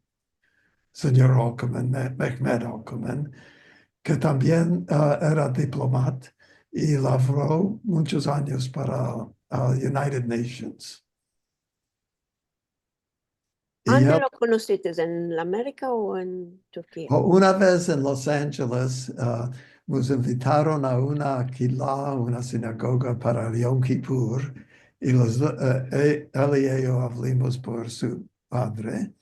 señor Olcommen, Mehmet Olcommen, que también era diplomat y laboró muchos años para United Nations. ¿Dónde lo conociste? ¿En América o en Turquía? Una vez en Los Ángeles nos invitaron a una quilá, una sinagoga para Yom Kippur, y él y yo hablamos por su padre.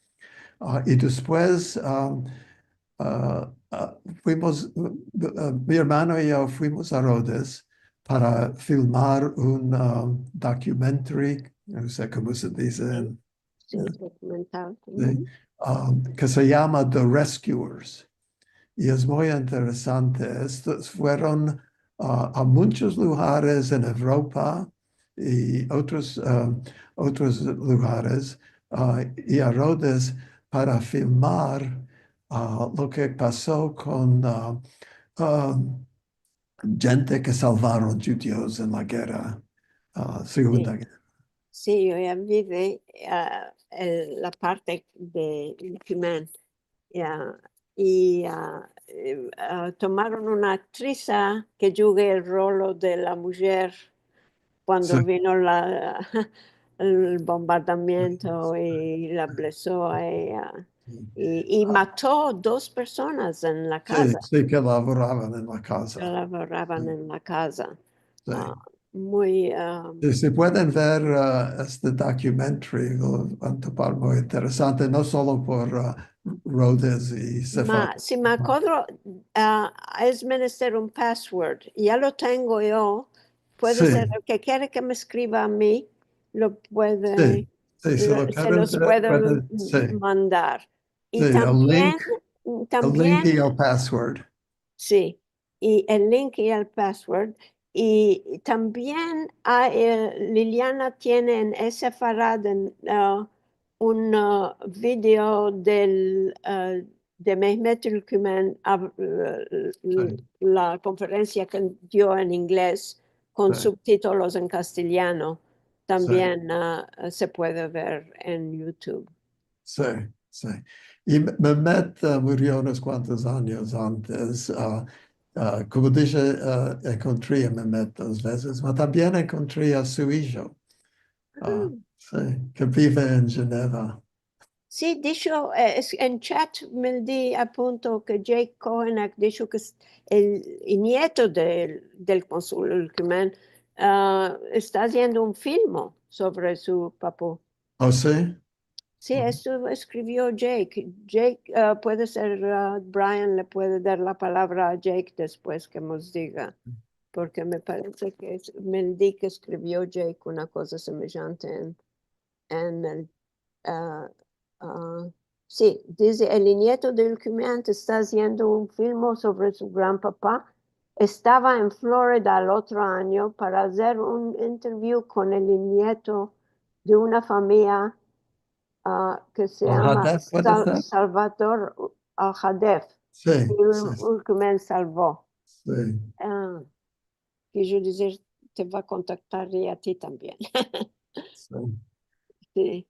Y después fuimos, mi hermano y yo fuimos a Rhodes para filmar un documentary, no sé cómo se dice. Sí, documental. Que se llama The Rescuers. Y es muy interesante. Estos fueron a muchos lugares en Europa y otros lugares y a Rhodes para filmar lo que pasó con um, gente que salvaron judíos en la guerra, Segunda Sí, Guerra. sí, yo ya vi la parte de Luqman. Ya, y tomaron una actriz que jugue el rol de la mujer Sí, cuando vino el bombardamiento y la blesó a ella. Y mató dos personas en la sí, casa, sí, que laboraban en la que casa. laboraban en la casa. Sí. Ah, muy, Si pueden ver este documentary, lo van a topar muy interesante, no solo por Rhodes y Cephal. si me acuerdo, es menester un password. Ya lo tengo yo. Puede ser Sí, el que quiere que me escriba a mí, lo puede, sí, sí, si lo se quieren los ver, puedo sí, mandar. sí, Y también, el link también y el password. sí, y el link y el password. Y también Liliana tiene en ese Farad un video de Mehmet Ülkümen, Sí, la conferencia que dio en inglés con sí, subtítulos en castellano. sí, También se puede ver en YouTube. sí, sí. Y Mehmet murió unos cuantos años antes. Como dije, encontré a Mehmet dos veces, pero también encontré a su hijo. Sí, che vive in Ginevra. Sì, dice, in chat me di appunto che Jake Cohen ha detto che il nieto del cónsul Ulkeman está haciendo un film sobre su papá. Oh, sì? Sí, eso escribió Jake. Jake, puede ser, Brian le puede dar la palabra a Jake después que nos diga, porque me parece que me di que escribió Jake una cosa semejante en el ah, ah, sí, dice, el nieto de Ulquimente está haciendo un film sobre su gran papá. Estaba en Florida el otro año para hacer un interview con el nieto de una familia que se llama Al-Hadef puede ser? Salvador Al-Hadef, que Sì, sì, Ulquimente salvó. sì, Ah, que yo decir, te va a contactar y a ti también. sì. Sí.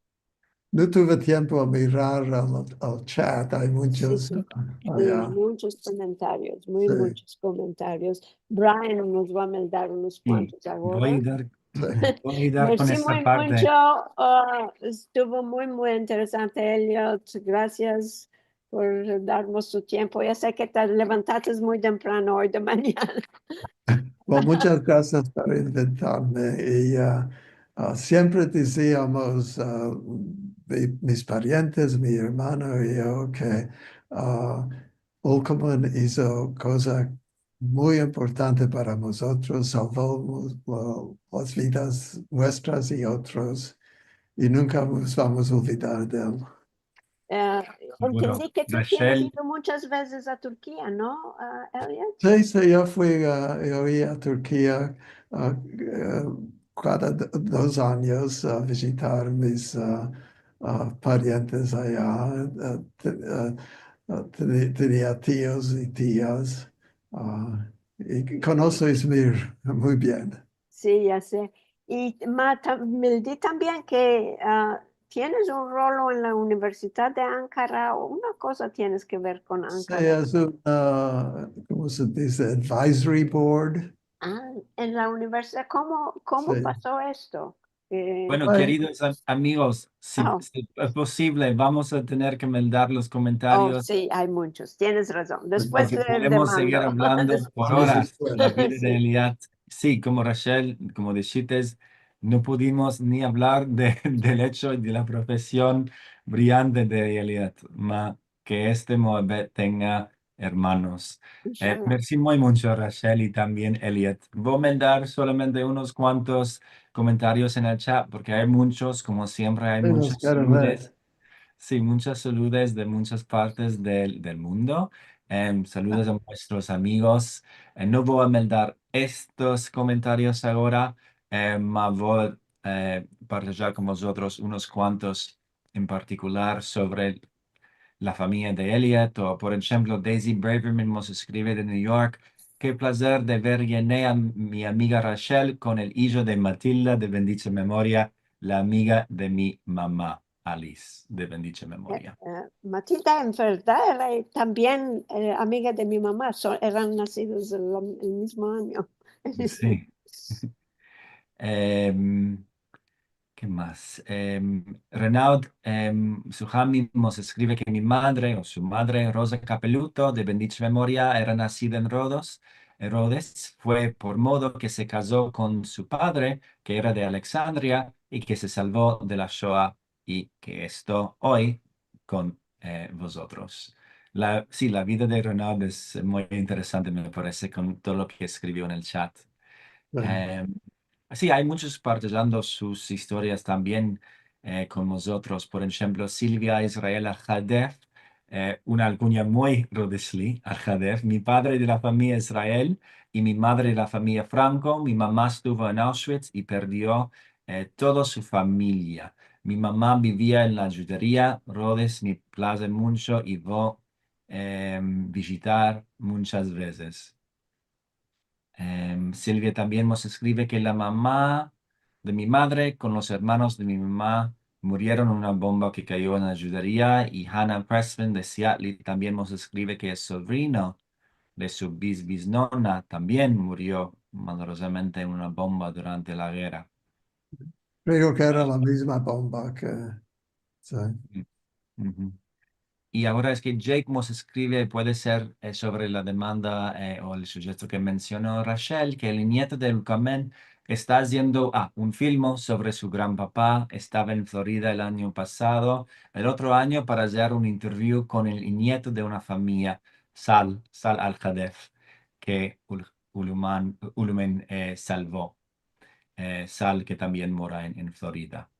No tuve tiempo a mirar al chat, hay Sí, muchos sí, sí, allá. muchos comentarios, muy Sí, muchos comentarios. Brian nos va a mandar unos Y cuantos ahora. sí, voy a dar con Merci esta muy parte. mucho. Estuvo muy, muy interesante, Elliot. Gracias por darnos su tiempo. Ya sé que te levantaste muy temprano hoy de mañana. Well, muchas gracias por invitarme y siempre decíamos, mis parientes, mi hermano y yo, que uh, Olcomen hizo cosa muy importante para nosotros, salvó las vidas nuestras y otros y nunca nos vamos a olvidar de él. Eh, Seguro. entendí que tú tienes Rachel, ido muchas veces a Turquía, ¿no, Elliot? Sí, sí, yo fui yo iba a Turquía cada 2 años a visitar mis parientes allá. Tenía tíos y tías y conozco Izmir muy bien. Sí, ya sé. Y me di también que tienes un rol en la Universidad de Ankara, o una cosa tienes que ver con Sí, Ankara. es un, ¿cómo se dice? Advisory Board. En la universidad, ¿cómo Sí. pasó esto? bueno, Ay, queridos amigos, Oh, si es posible, vamos a tener que mandar los oh, comentarios sí, hay muchos, tienes razón. Después porque le podemos seguir mando. hablando por vamos a horas de la escuela. vida de Sí, Eliad. Sí, como Rachel, como dijiste, no pudimos ni hablar del hecho y de la profesión brillante de Eliad, que este Moabet tenga hermanos. inshallah. Merci muy mucho, Rachel, y también Eliad. Voy a mandar solamente unos cuantos comentarios en el chat porque hay muchos, como siempre, hay Sí, los muchos quiero ver. saludos. Sí, muchas saludes de muchas partes del mundo. Saludos a nuestros amigos. No voy a mandar estos comentarios ahora, voy a partillar con vosotros unos cuantos en particular sobre la familia de Elliot, o por ejemplo, Daisy Braverman nos escribe de New York. Qué placer de ver a mi amiga Rachel con el hijo de Matilda de bendicha memoria, la amiga de mi mamá, Alice, de bendicha memoria. Matilda, en verdad, era también amiga de mi mamá, eran nacidos el mismo año. Sí. Em, ¿Qué más? Renaud Suhami nos escribe que mi madre o su madre, Rosa Capeluto, de bendicha memoria, era nacida en Rhodes. Fue por modo que se casó con su padre, que era de Alexandria, y que se salvó de la Shoah y que estoy hoy con vosotros. Sí, la vida de Renaud es muy interesante, me parece, con todo lo que escribió en el chat. Em, Sí, hay muchos partilhando sus historias también con nosotros. Por ejemplo, Silvia Israel Al-Hadef, una alcuña muy Rodesli, Al-Hadef. Mi padre de la familia Israel y mi madre de la familia Franco. Mi mamá estuvo en Auschwitz y perdió toda su familia. Mi mamá vivía en la judería. Rhodes me place mucho y voy visitar muchas veces. Silvia también nos escribe que la mamá de mi madre con los hermanos de mi mamá murieron en una bomba que cayó en la ayudaría y Hannah Pressman de Seattle también nos escribe que el sobrino de su bisnona también murió malorosamente en una bomba durante la guerra. Creo que era la misma bomba que... Sí. Ujú. Y ahora es que Jake nos escribe, puede ser sobre la demanda o el sujeto que mencionó Rachel, que el nieto de Ulcamen está haciendo un film sobre su gran papá. Estaba en Florida el año pasado, el otro año para hacer un interview con el nieto de una familia, Sal Al-Khadef, que Ulumen salvó. Sal que también mora en Florida.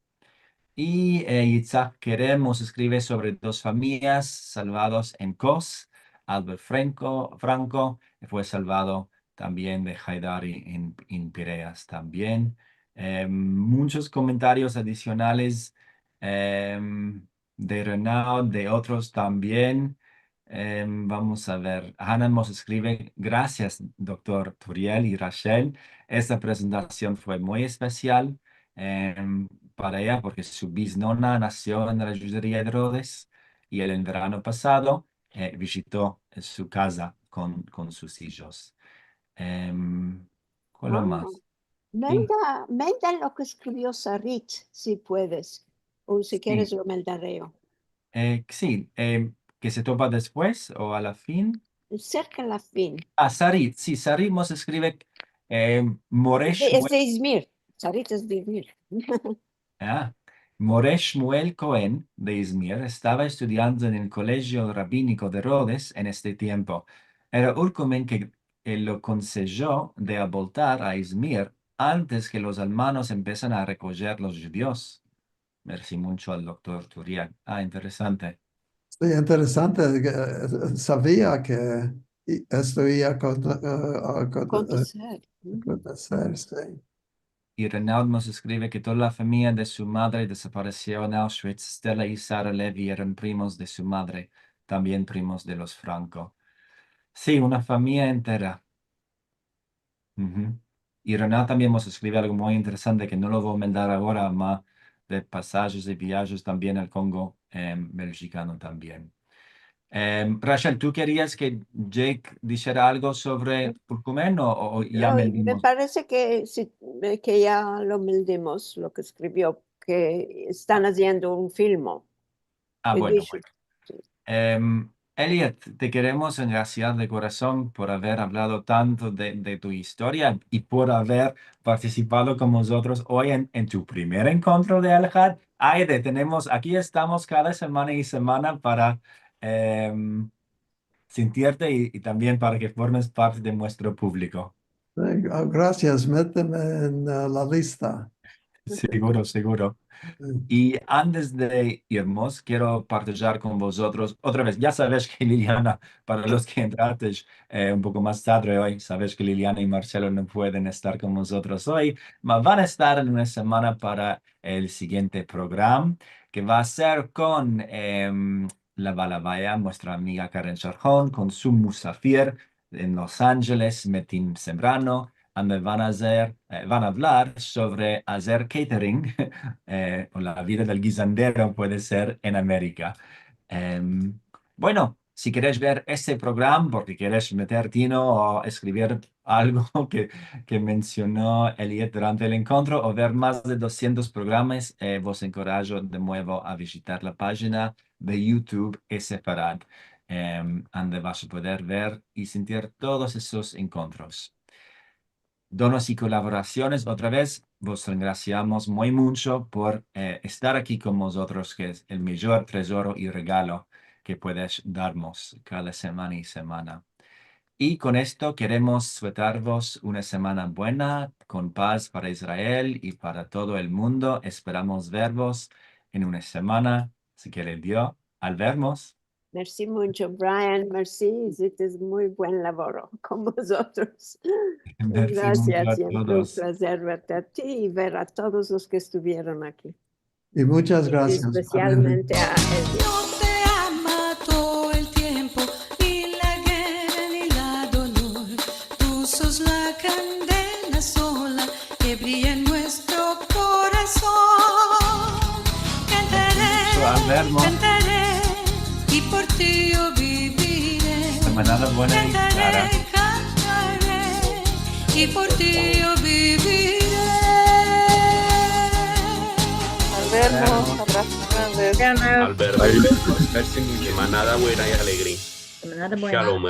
Y Yitzhak Kerem nos escribe sobre dos familias salvados en Kos. Albert Franco fue salvado también de Haidari en Pireas también. Muchos comentarios adicionales de Renaud, de otros también. Vamos a ver. Hannah nos escribe, gracias, doctor Turiel y Rachel. Esta presentación fue muy especial. Para ella porque su bisnona nació en la judería de Rhodes y él en verano pasado visitó su casa con sus hijos. ¿Cuál lo Ah, más? Sí, manda lo que escribió Sarit, si puedes, o si sí, quieres lo mandaré. sí. ¿Que se topa después o a la fin? Cerca la fin. Sarit, sí, Sarit nos escribe Moresh. Es de Izmir. Sarit es de Izmir. Ah, Moresh Shmuel Cohen de Izmir estaba estudiando en el Colegio Rabínico de Rhodes en este tiempo. Era Urkumen que lo consejó de voltar a Izmir antes que los almanos empiezan a recoger los judíos. Merci mucho al doctor Turian. Interesante. Sí, interesante. Sabía que esto iba a Acontecer. acontecer, sí. Y Renaud nos escribe que toda la familia de su madre desapareció en Auschwitz. Stella y Sara Levi eran primos de su madre, también primos de los Franco. Sí, una familia entera. Ujú. Y Renata también nos escribe algo muy interesante que no lo voy a mandar ahora, más de pasajes y viajes también al Congo mexicano también. Rachel, ¿tú querías que Jake dijera algo sobre Curcumen o ya Me meldimos? parece que, sí, que ya lo meldimos, lo que escribió, que están haciendo un filmo. Que Bueno, dice, bueno. Elliot, te queremos agradecer de corazón por haber hablado tanto de tu historia y por haber participado con nosotros hoy en tu primer encuentro de Alejad. Aide, aquí estamos cada semana y semana para sentirte y también para que formes parte de nuestro público. Gracias, méteme en la lista. Seguro, seguro. Y antes de irnos, quiero partillar con vosotros otra vez. Ya sabes que Liliana, para los que entraste un poco más tarde hoy, sabes que Liliana y Marcelo no pueden estar con nosotros hoy, pero van a estar en una semana para el siguiente programa, que va a ser con la Balabaya, nuestra amiga Karen Sharjón, con su Musafir en Los Ángeles, Metin Sembrano, donde van a hablar sobre hacer catering, o la vida del guisandero puede ser en América. Bueno, si quieres ver este programa porque quieres meter Tino o escribir algo que mencionó Elliot durante el encuentro o ver más de 200 programas, vos encorajo de nuevo a visitar la página de YouTube Separad, donde vas a poder ver y sentir todos esos encuentros. Donos y colaboraciones, otra vez, vos agradecemos muy mucho por estar aquí con nosotros, que es el mayor tesoro y regalo que puedes darnos cada semana y semana. Y con esto queremos sueltaros una semana buena, con paz para Israel y para todo el mundo. Esperamos vervos en una semana, si quiere Dios, al vernos. Merci mucho, Brian. Merci. Hiciste muy buen labor con vosotros. Merci mucho Gracias. a Siempre un todos. placer verte a ti y ver a todos los que estuvieron aquí. Y muchas Y gracias. especialmente a Elliot. No te ama todo el tiempo, ni la guerra ni la dolor. Tú sos la candela sola que brilla en nuestro corazón. Al vernos. Cantaré y por ti yo viviré. Semanada buena y clara. Cantaré y por ti yo viviré. Alberto, abrazo grande. Alberto, Merci mucho. manada buena y alegría. Semana buena. Shalom.